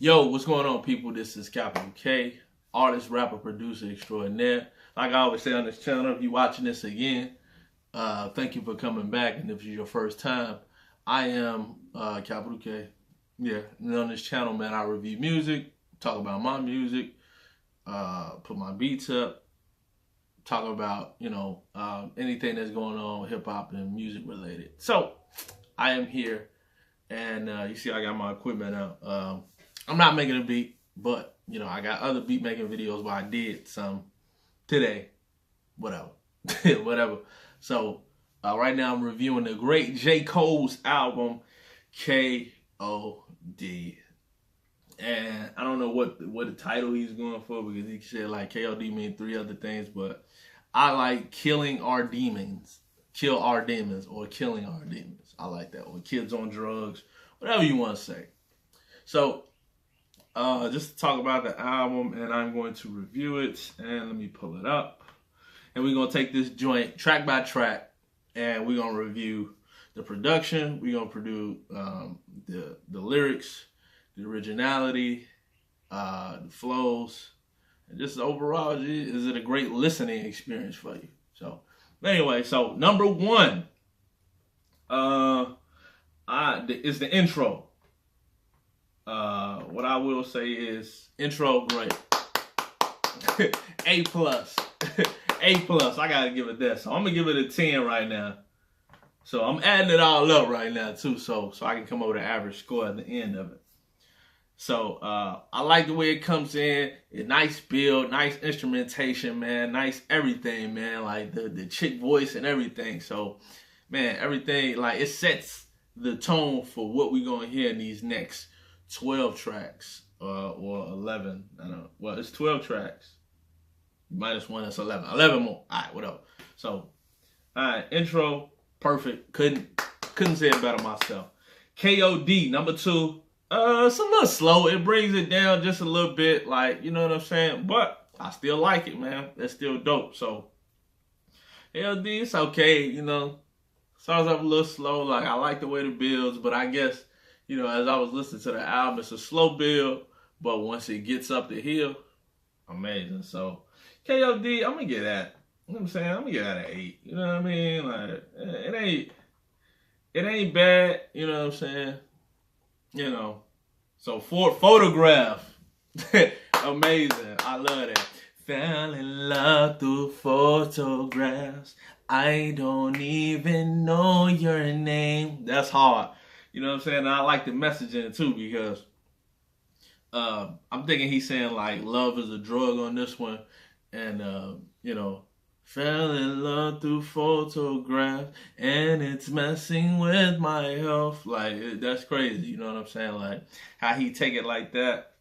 Yo, what's going on, people? This is Capital K, artist, rapper, producer extraordinaire. Like I always say on this channel, if you're watching this again, thank you for coming back. And if it's your first time, I am Capital K. Yeah, and on this channel, man, I review music, talk about my music, put my beats up, talk about, anything that's going on hip hop and music related. So, I am here, and you see I got my equipment out. I'm not making a beat, but, I got other beat making videos where I did some today, whatever, whatever. So, right now I'm reviewing the great J.Cole's album, K.O.D. And I don't know what the title he's going for, because he said like K.O.D. mean 3 other things, but I like killing our demons. Kill our demons, or killing our demons. I like that. Or kids on drugs, whatever you want to say. So, just to talk about the album, and I'm going to review it. And let me pull it up. And we're going to take this joint track by track, and we're going to review the production. We're going to produce the lyrics, the originality, the flows, and just overall, is it a great listening experience for you? So, anyway, so number 1, is the intro. What I will say is intro great. A plus. A plus. I gotta give it that. So I'm gonna give it a 10 right now. So I'm adding it all up right now too, so I can come up with an average score at the end of it. So I like the way it comes in. A nice build, nice instrumentation, man, nice everything, man. Like the chick voice and everything. So, man, everything, like, it sets the tone for what we're gonna hear in these next 12 tracks or 11. I don't know. Well, it's 12 tracks. Minus 1, that's 11. 11 more. All right, whatever. So, all right, intro, perfect. Couldn't say it better myself. K.O.D. number 2. It's a little slow. It brings it down just a little bit, like, you know what I'm saying? But I still like it, man. It's still dope. So, K.O.D., it's okay, Starts off a little slow. Like, I like the way it builds, but I guess, as I was listening to the album, it's a slow build, but once it gets up the hill, amazing. So, K.O.D., I'm going to get that. You know what I'm saying? I'm going to get that an 8. You know what I mean? Like, it ain't bad. You know what I'm saying? So for photograph, amazing. I love that. Fell in love through photographs. I don't even know your name. That's hard. You know what I'm saying? And I like the message in it too, because I'm thinking he's saying like love is a drug on this one, and fell in love through photographs, and it's messing with my health. Like, that's crazy. You know what I'm saying? Like, how he take it like that.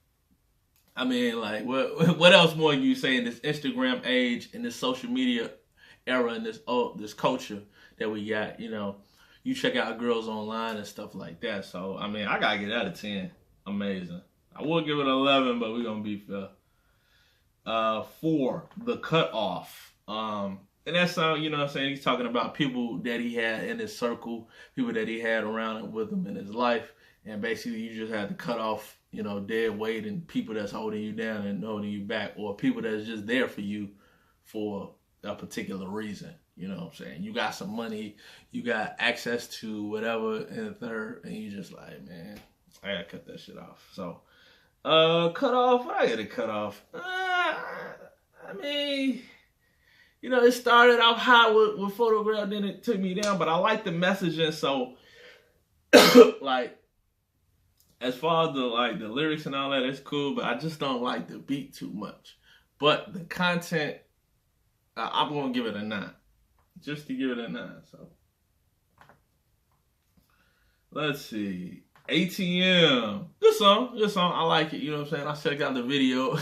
I mean, like, what else more can you say in this Instagram age, in this social media era, in this culture that we got? You check out girls online and stuff like that. So, I mean, I gotta get that a 10. Amazing. I will give it 11, but we're gonna be fair. 4, the cutoff. And that's you know what I'm saying, he's talking about people that he had in his circle, people that he had around with him in his life, and basically you just had to cut off, dead weight and people that's holding you down and holding you back, or people that's just there for you for a particular reason. You know what I'm saying? You got some money, you got access to whatever in the third, and you just like, man, I gotta cut that shit off. So, cut off, I gotta cut off. I mean, it started off high with photograph, then it took me down, but I like the messaging. So, like, as far as the lyrics and all that, it's cool, but I just don't like the beat too much. But the content, I'm gonna give it a 9, just to give it a 9. So, let's see, ATM, good song. I like it. You know what I'm saying? I checked out the video.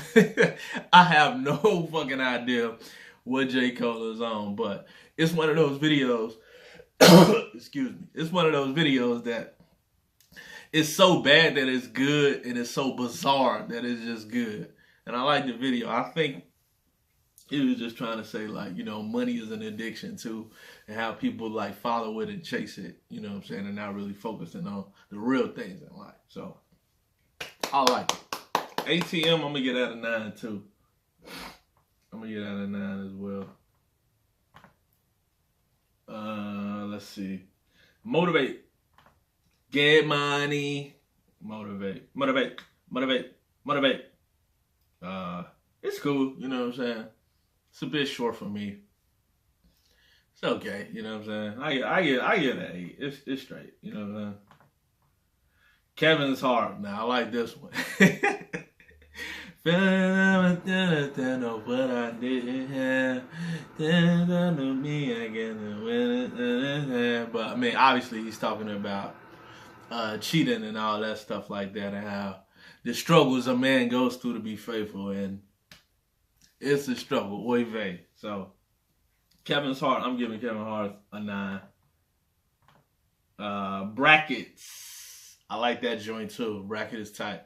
I have no fucking idea what J. Cole is on, but it's one of those videos, excuse me, it's one of those videos that it's so bad that it's good, and it's so bizarre that it's just good. And I like the video. I think he was just trying to say, like, money is an addiction too, and how people like follow it and chase it, you know what I'm saying, and not really focusing on the real things in life. So I like it. ATM, I'm gonna get out of 9 too. I'm gonna get out of 9 as well. Let's see. Motivate. Get money. Motivate. It's cool, you know what I'm saying? It's a bit short for me. It's okay, you know what I'm saying? I get an 8. It's straight, you know what I'm saying? Kevin's Heart. Now I like this one. What I didn't have, me again. But I mean, obviously he's talking about cheating and all that stuff like that, and how the struggles a man goes through to be faithful, and it's a struggle, oy vey. So Kevin's Heart, I'm giving Kevin Hart a 9. Brackets, I like that joint too. Bracket is tight.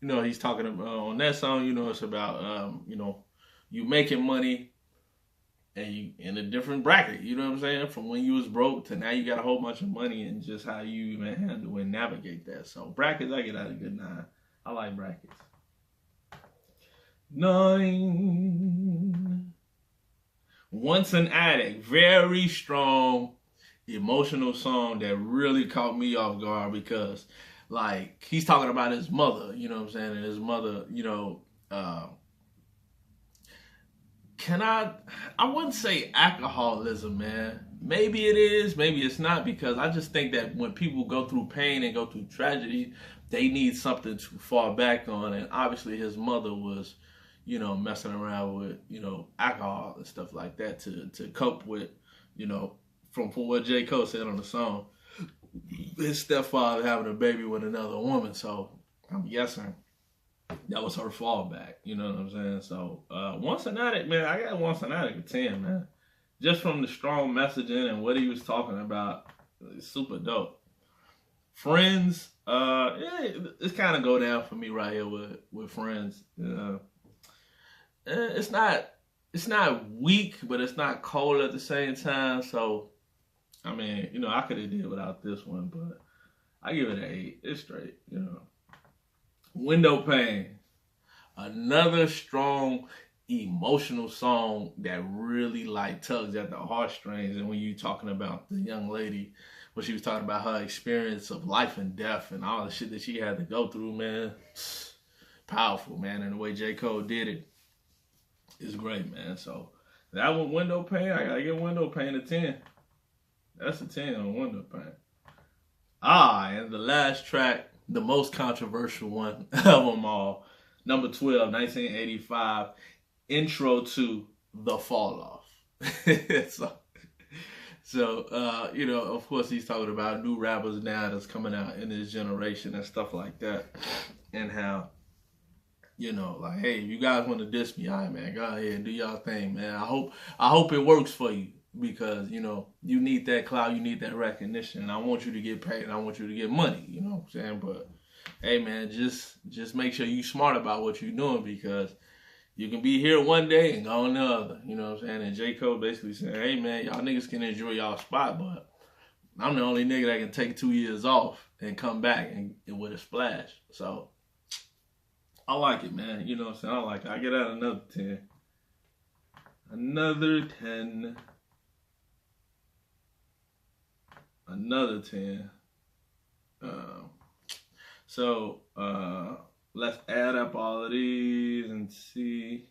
You know, he's talking about on that song, you know, it's about you know, you making money and you in a different bracket, you know what I'm saying? From when you was broke to now you got a whole bunch of money, and just how you even handle and navigate that. So brackets, I get out a good 9. I like brackets. 9. Once an Addict, very strong emotional song that really caught me off guard, because like he's talking about his mother, you know what I'm saying, and his mother, you know, I wouldn't say alcoholism, man. Maybe it is, maybe it's not, because I just think that when people go through pain and go through tragedy, they need something to fall back on, and obviously his mother was, you know, messing around with, you know, alcohol and stuff like that to cope with, you know, from what J. Cole said on the song, his stepfather having a baby with another woman. So I'm guessing that was her fallback, you know what I'm saying? So Once an Addict, man, I got Once an Addict a 10, man. Just from the strong messaging and what he was talking about, it's super dope. Friends, it's kind of go down for me right here with Friends. It's not weak, but it's not cold at the same time. So I mean, you know, I could have did without this one, but I give it an 8. It's straight, you know. Window Pane, another strong emotional song that really like tugs at the heartstrings. And when you talking about the young lady, when she was talking about her experience of life and death and all the shit that she had to go through, man, powerful, man. And the way J. Cole did it is great, man. So that one, Window Pane, I gotta give Window Pane a 10. That's a 10 on Window Pane. And the last track, the most controversial one of them all, number 12, 1985, Intro to The Fall Off. So, you know, of course he's talking about new rappers now that's coming out in this generation and stuff like that, and how, you know, like, hey, if you guys want to diss me, all right, man, go ahead and do y'all thing, man. I hope it works for you, because, you know, you need that clout, you need that recognition, and I want you to get paid, and I want you to get money, you know what I'm saying? But, hey, man, just make sure you smart about what you're doing, because you can be here one day and gone the other, you know what I'm saying? And J. Cole basically saying, hey, man, y'all niggas can enjoy y'all spot, but I'm the only nigga that can take 2 years off and come back and with a splash. So I like it, man. You know what I'm saying? I like it. I get out another 10. Another 10. Another 10. Let's add up all of these and see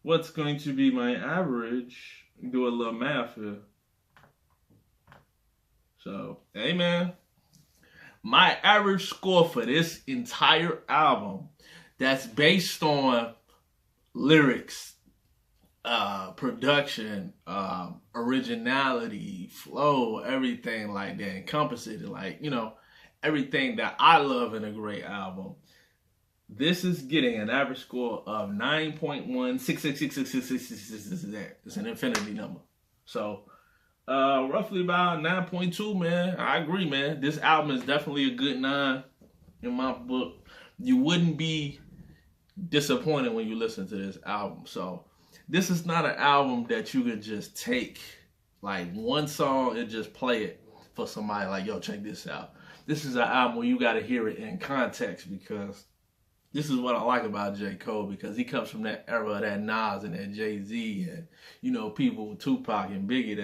what's going to be my average. Do a little math here. So, hey, man, my average score for this entire album, that's based on lyrics, production, originality, flow, everything like that, encompassing, like, you know, everything that I love in a great album. This is getting an average score of 9.1666666. It's an infinity number. So, roughly about 9.2, man. I agree, man. This album is definitely a good 9 in my book. You wouldn't be disappointed when you listen to this album. So, this is not an album that you can just take like one song and just play it for somebody like, yo, check this out. this is an album where you got to hear it in context, because this is what I like about J. Cole, because he comes from that era of that Nas and that Jay-Z and, you know, people with Tupac and Biggie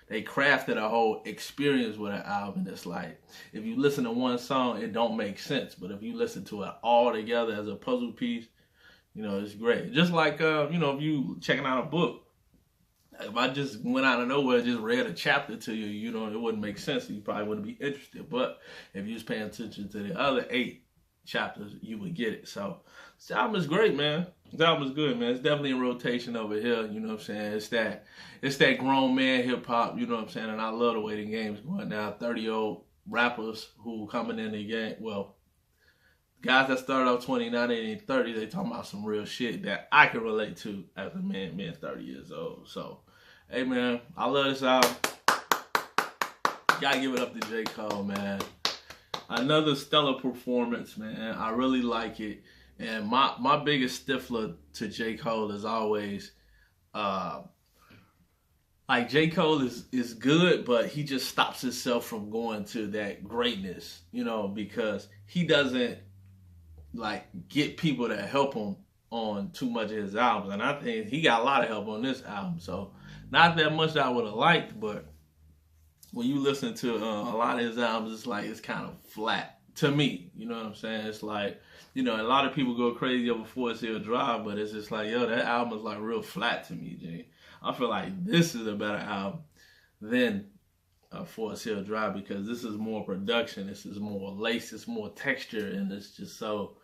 they crafted a whole experience with an album. It's like, if you listen to one song, it don't make sense. But if you listen to it all together as a puzzle piece, you know, it's great. Just like, you know, if you checking out a book, if I just went out of nowhere and just read a chapter to you, you know, it wouldn't make sense. You probably wouldn't be interested. But if you was paying attention to the other 8 chapters, you would get it. So this album is great, man. This album is good, man. It's definitely in rotation over here. You know what I'm saying? It's that grown man hip hop. You know what I'm saying? And I love the way the game's going now. 30-year-old rappers who coming in the game. Well, guys that started off 29 and 30, they talking about some real shit that I can relate to as a man being 30 years old. So, hey, man, I love this album. Gotta give it up to J. Cole, man. Another stellar performance, man. I really like it. And my biggest stifler to J. Cole is always, like, J. Cole is good, but he just stops himself from going to that greatness, you know, because he doesn't, like, get people to help him on too much of his albums. And I think he got a lot of help on this album. So, not that much that I would have liked, but when you listen to a lot of his albums, it's like, it's kind of flat to me. You know what I'm saying? It's like, you know, a lot of people go crazy over Forest Hill Drive, but it's just like, yo, that album is like real flat to me, Jay. I feel like this is a better album than Forest Hill Drive, because this is more production, this is more lace, it's more texture, and it's just so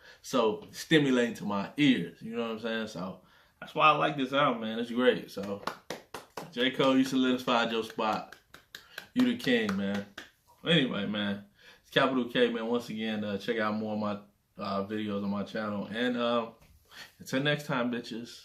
stimulating to my ears. You know what I'm saying? So that's why I like this album, man. It's great. So J. Cole, you solidified your spot. You the king, man. Anyway, man, it's Capital K, man. Once again, check out more of my videos on my channel. And until next time, bitches.